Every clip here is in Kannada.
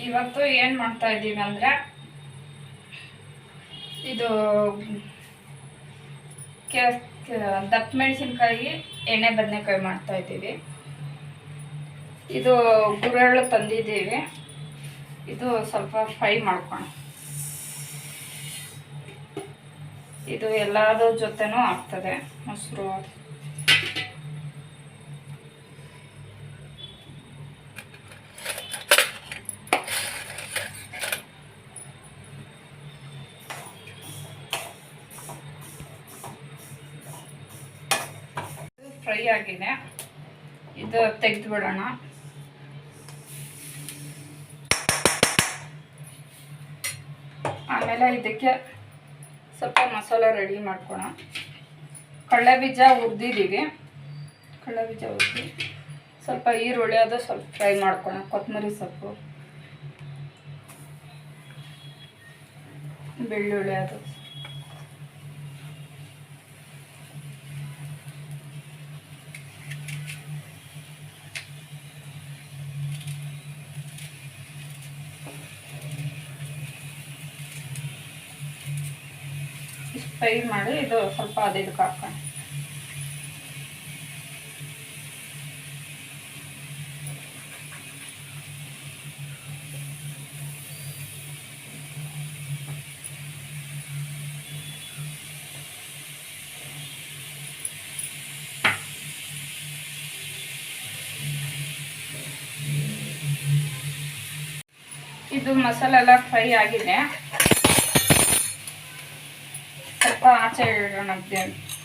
ಇವತ್ತು ಏನು ಮಾಡ್ತಾ ಇದ್ದೀವಿ ಅಂದರೆ ಇದು ದಪ್ಪ ಮೆಣಸಿನ್ಕಾಯಿ ಎಣ್ಣೆ ಬದನೆಕಾಯಿ ಮಾಡ್ತಾ ಇದ್ದೀವಿ. ಇದು ಗುರೆಳ್ಳು ತಂದಿದ್ದೀವಿ. ಇದು ಸ್ವಲ್ಪ ಫ್ರೈ ಮಾಡ್ಕೋಣ. ಇದು ಎಲ್ಲದರ ಜೊತೆನೂ ಆಗ್ತದೆ. ಮೊಸರು ಫ್ರೈ ಆಗಿದೆ. ಇದು ತೆಗೆದು ಬಿಡೋಣ. ಆಮೇಲೆ ಇದಕ್ಕೆ ಸ್ವಲ್ಪ ಮಸಾಲೆ ರೆಡಿ ಮಾಡ್ಕೋಣ. ಕಡಲೆಬೀಜ ಹುರಿದಿದ್ದೀವಿ. ಕಡಲೆಬೀಜ ಹುರಿದು ಸ್ವಲ್ಪ ಈರುಳ್ಳಿ ಅದು ಸ್ವಲ್ಪ ಫ್ರೈ ಮಾಡ್ಕೋಣ. ಕೊತ್ತಂಬರಿ ಸೊಪ್ಪು, ಬೆಳ್ಳುಳ್ಳಿ ಅದು ಫ್ರೈ ಮಾಡಿ ಇದು ಸ್ವಲ್ಪ ಇದಕ್ಕೆ ಹಾಕೋಣ. ಇದು ಮಸಾಲೆ ಎಲ್ಲ ಫ್ರೈ ಆಗಿದೆ. ಸ್ವಲ್ಪ ಆಚೆ ಇಡೋಣ.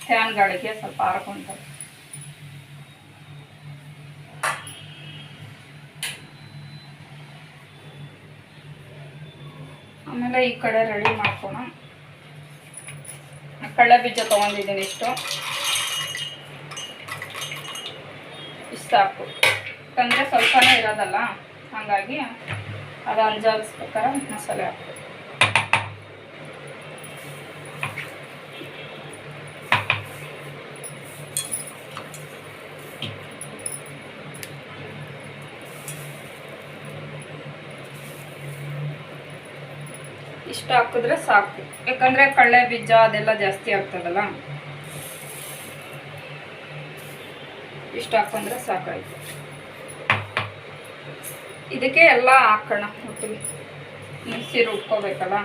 ಫ್ಯಾನ್ ಗಾಳಿಗೆ ಸ್ವಲ್ಪ ಹಾರ್ಕೊಂಡು. ಆಮೇಲೆ ಈ ಕಡೆ ರೆಡಿ ಮಾಡ್ಕೋಣ. ಕಡಲೆ ಬೀಜ ತೊಗೊಂಡಿದ್ದೀನಿ. ಇಷ್ಟು ಸಾಕು. ಯಾಕಂದರೆ ಸ್ವಲ್ಪನೇ ಇರೋದಲ್ಲ, ಹಾಗಾಗಿ ಅದು ಅಂದಾಜು ಪ್ರಕಾರ ಮಸಾಲೆ ಹಾಕು. ಇಷ್ಟು ಹಾಕಿದ್ರೆ ಸಾಕು. ಯಾಕಂದರೆ ಕಡಲೆ ಬೀಜ ಅದೆಲ್ಲ ಜಾಸ್ತಿ ಆಗ್ತದಲ್ಲ, ಇಷ್ಟು ಹಾಕೊಂಡ್ರೆ ಸಾಕಾಯ್ತು. ಇದಕ್ಕೆ ಎಲ್ಲ ಹಾಕೋಣ. ಒಟ್ಟಿಗೆ ಮಿಕ್ಸಿ ರುಬ್ಕೋಬೇಕಲ್ಲ.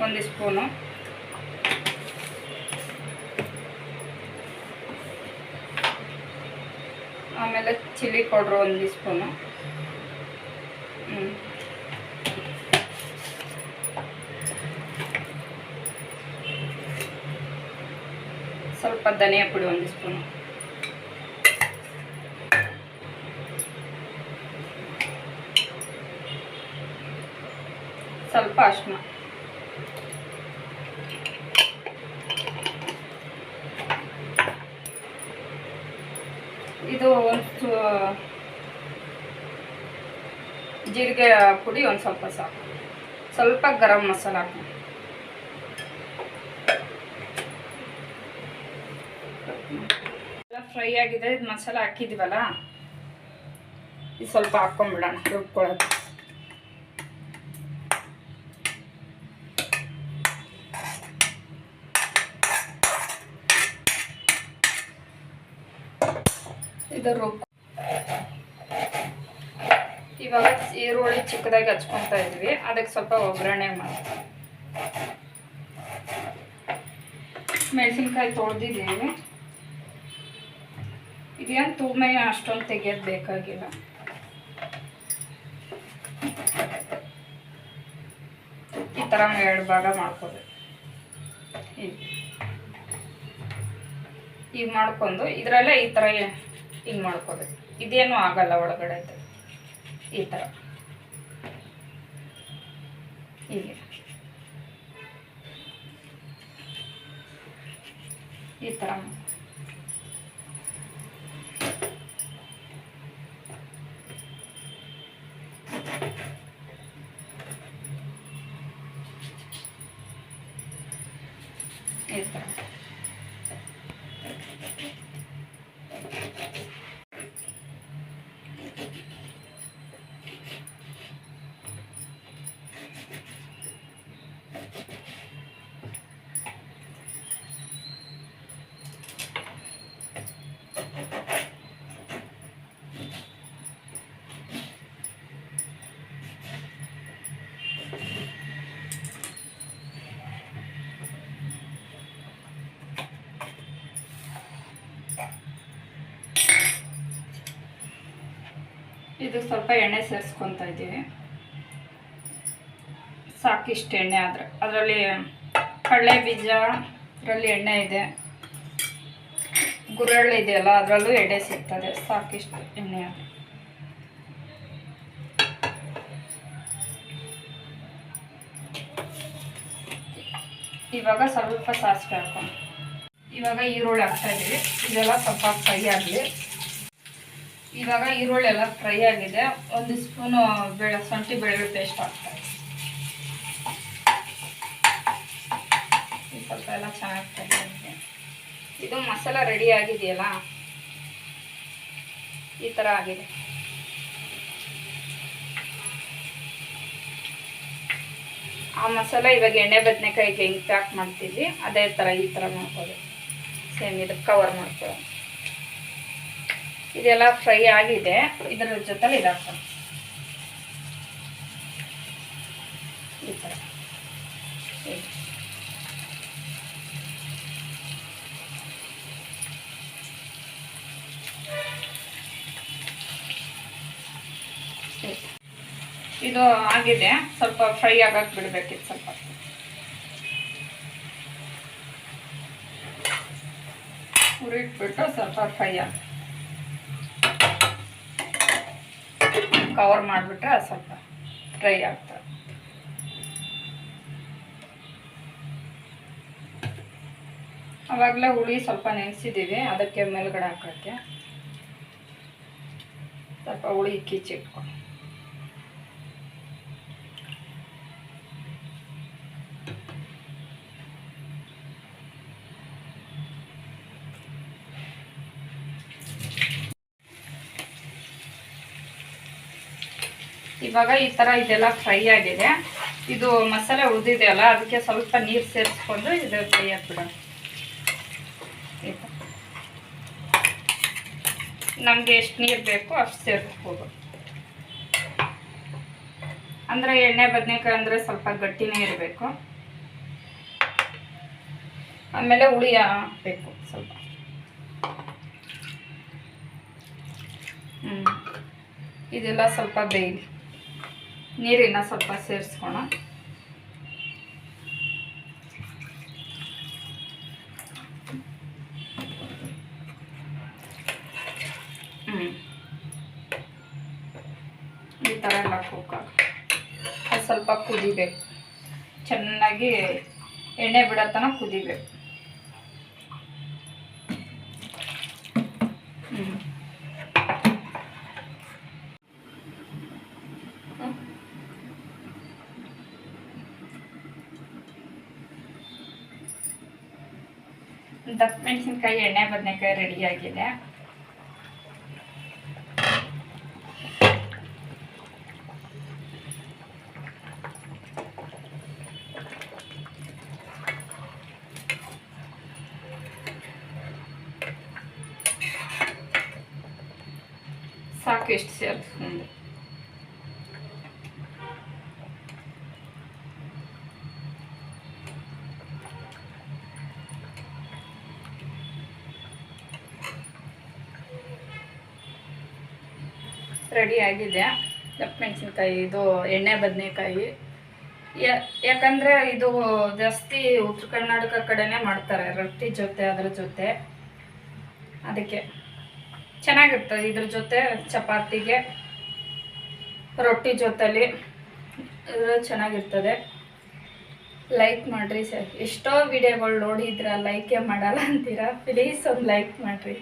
ಒಂದು ಸ್ಪೂನು ಆಮೇಲೆ ಚಿಲ್ಲಿ ಪೌಡ್ರು 1 ಸ್ಪೂನು, ಸ್ವಲ್ಪ ಧನಿಯಾ ಪುಡಿ 1 ಸ್ಪೂನು, ಸ್ವಲ್ಪ ಅರಿಶಿನ, ಇದು ಒಂದು ಜೀರಿಗೆ ಪುಡಿ ಒಂದು ಸ್ವಲ್ಪ ಸಾಕು. ಸ್ವಲ್ಪ ಗರಂ ಮಸಾಲ ಹಾಕಿ. ಫ್ರೈ ಆಗಿದೆ. ಇದು ಮಸಾಲ ಹಾಕಿದ್ದೀವಲ್ಲ, ಇದು ಸ್ವಲ್ಪ ಹಾಕ್ಕೊಂಬಿಡೋಣ ರುಬ್ಕೊಳ್ಳೋದು. ಇದು ಇವಾಗ ಈರುಳ್ಳಿ ಚಿಕ್ಕದಾಗಿ ಹಚ್ಕೊತಾ ಇದ್ವಿ. ಅದಕ್ಕೆ ಸ್ವಲ್ಪ ಒಗ್ಗರಣೆ ಮಾಡಿ ಮೆಣಸಿನ್ಕಾಯಿ ತೊಳೆದಿದ್ದೀವಿ. ಇದೇನು ತುಮೆ ಅಷ್ಟೊಂದು ತೆಗಿಯೋದು ಬೇಕಾಗಿಲ್ಲ. ಈ ಥರ 2 ಭಾಗ ಮಾಡ್ಕೋಬೇಕು. ಈಗ ಮಾಡ್ಕೊಂಡು ಇದರಲ್ಲೇ ಈ ಥರ ಹಿಂಗೆ ಮಾಡ್ಕೋಬೇಕು. ಇದೇನು ಆಗಲ್ಲ ಒಳಗಡೆ ಐತೆ. ಈ ಥರ ಹೀಗೆ ಈ ಥರ ಈ ಥರ ಇದು ಸ್ವಲ್ಪ ಎಣ್ಣೆ ಸೇರಿಸ್ಕೊತಾ ಇದ್ದೀವಿ. ಸಾಕಿಷ್ಟು ಎಣ್ಣೆ ಆದರೆ ಅದರಲ್ಲಿ ಕಡಲೆ ಬೀಜ, ಅದರಲ್ಲಿ ಎಣ್ಣೆ ಇದೆ, ಗುರೆಳ್ಳು ಇದೆಯಲ್ಲ ಅದರಲ್ಲೂ ಎಣ್ಣೆ ಸಿಗ್ತದೆ. ಸಾಕಿಷ್ಟು ಎಣ್ಣೆ ಆದರೆ ಇವಾಗ ಸ್ವಲ್ಪ ಸಾಸಿವೆ ಹಾಕೋಣ. ಇವಾಗ ಈರುಳ್ಳಿ ಹಾಕ್ತಾ ಇದ್ದೀವಿ. ಇದೆಲ್ಲ ಸ್ವಲ್ಪ ಫ್ರೈ ಆಗಲಿ. ಇವಾಗ ಈರುಳ್ಳಿ ಎಲ್ಲ ಫ್ರೈ ಆಗಿದೆ. 1 ಸ್ಪೂನು ಶುಂಠಿ ಬೆಳ್ಳುಳ್ಳಿ ಪೇಸ್ಟ್ ಹಾಕ್ತಾ ಇದ್ದೀವಿ. ಸ್ವಲ್ಪ ಎಲ್ಲ ಚೆನ್ನಾಗಿ ಫ್ರೈ ಆಗಿದೆ. ಇದು ಮಸಾಲ ರೆಡಿ ಆಗಿದೆಯಲ್ಲ, ಈ ಥರ ಆಗಿದೆ. ಆ ಮಸಾಲ ಇವಾಗ ಎಣ್ಣೆ ಬದನೆಕಾಯಿಗೆ ಹೆಂಗೆ ಪ್ಯಾಕ್ ಮಾಡ್ತೀವಿ ಅದೇ ಥರ ಈ ಥರ ಮಾಡ್ಬೋದು. ಸೇಮ್ ಇದಕ್ಕೆ ಕವರ್ ಮಾಡ್ಕೊಳ್ಳೋ. ಇದೆಲ್ಲ ಫ್ರೈ ಆಗಿದೆ. ಇದರ ಜೊತೆಲಿ ಇದಾಗ್ತದೆ ಈ ಥರ. ಇದು ಆಗಿದೆ. ಸ್ವಲ್ಪ ಫ್ರೈ ಆಗಕ್ಕೆ ಬಿಡಬೇಕಿತ್ತು. ಸ್ವಲ್ಪ ಹುರಿಟ್ಬಿಟ್ಟು ಸ್ವಲ್ಪ ಫ್ರೈ ಆಗಿ ಕವರ್ ಮಾಡಿಬಿಟ್ರೆ ಅದು ಸ್ವಲ್ಪ ಫ್ರೈ ಆಗ್ತದೆ. ಆವಾಗಲೇ ಹುಳಿ ಸ್ವಲ್ಪ ನೆನೆಸಿದ್ದೀವಿ, ಅದಕ್ಕೆ ಮೇಲ್ಗಡೆ ಹಾಕೋಕ್ಕೆ ಸ್ವಲ್ಪ ಹುಳಿ ಕಿಚ್ಚಿಟ್ಕೊಂಡು. ಇವಾಗ ಈ ಥರ ಇದೆಲ್ಲ ಫ್ರೈ ಆಗಿದೆ. ಇದು ಮಸಾಲೆ ಉಳಿದಿದೆಯಲ್ಲ, ಅದಕ್ಕೆ ಸ್ವಲ್ಪ ನೀರು ಸೇರಿಸ್ಕೊಂಡು ಇದು ಫ್ರೈ ಹಾಕ್ಬಿಡೋಣ. ನಮಗೆ ಎಷ್ಟು ನೀರು ಬೇಕೋ ಅಷ್ಟು ಸೇರಿಸ್ಬೋದು. ಅಂದರೆ ಎಣ್ಣೆ ಬದನೆಕಾಯಿ ಅಂದರೆ ಸ್ವಲ್ಪ ಗಟ್ಟಿನೇ ಇರಬೇಕು. ಆಮೇಲೆ ಹುಳಿ ಹಾಕಬೇಕು ಸ್ವಲ್ಪ. ಇದೆಲ್ಲ ಸ್ವಲ್ಪ ಬೇಯಲಿ. ನೀರಿನ ಸ್ವಲ್ಪ ಸೇರಿಸ್ಕೋಣ. ಈ ಥರ ಎಲ್ಲ ಕುಕ್ ಅದು ಸ್ವಲ್ಪ ಕುದಿಬೇಕು. ಚೆನ್ನಾಗಿ ಎಣ್ಣೆ ಬಿಡೋ ತನಕ ಕುದಿಬೇಕು. ದಪ್ಪ ಮೆಣಸಿನ್ಕಾಯಿ ಎಣ್ಣೆ ಬದನೆಕಾಯಿ ರೆಡಿಯಾಗಿದೆ. ಸಾಕು ಎಷ್ಟು ಸೇರಿಸ್ಕೊಂಡು. ರೆಡಿ ಆಗಿದೆ ದಪ್ಪ ಮೆಣಸಿನ್ಕಾಯಿ. ಇದು ಎಣ್ಣೆ ಬದನೆಕಾಯಿ. ಯಾಕಂದರೆ ಇದು ಜಾಸ್ತಿ ಉತ್ತರ ಕರ್ನಾಟಕ ಕಡೆನೇ ಮಾಡ್ತಾರೆ, ರೊಟ್ಟಿ ಜೊತೆ ಅದ್ರ ಜೊತೆ. ಅದಕ್ಕೆ ಚೆನ್ನಾಗಿರ್ತದೆ. ಇದ್ರ ಜೊತೆ ಚಪಾತಿಗೆ, ರೊಟ್ಟಿ ಜೊತೆಲಿ ಚೆನ್ನಾಗಿರ್ತದೆ. ಲೈಕ್ ಮಾಡಿರಿ. ಎಷ್ಟೋ ವಿಡಿಯೋಗಳು ನೋಡಿದ್ರೆ ಲೈಕೇ ಮಾಡಲ್ಲ ಅಂತೀರಾ. ಪ್ಲೀಸ್ ಒಂದು ಲೈಕ್ ಮಾಡಿರಿ.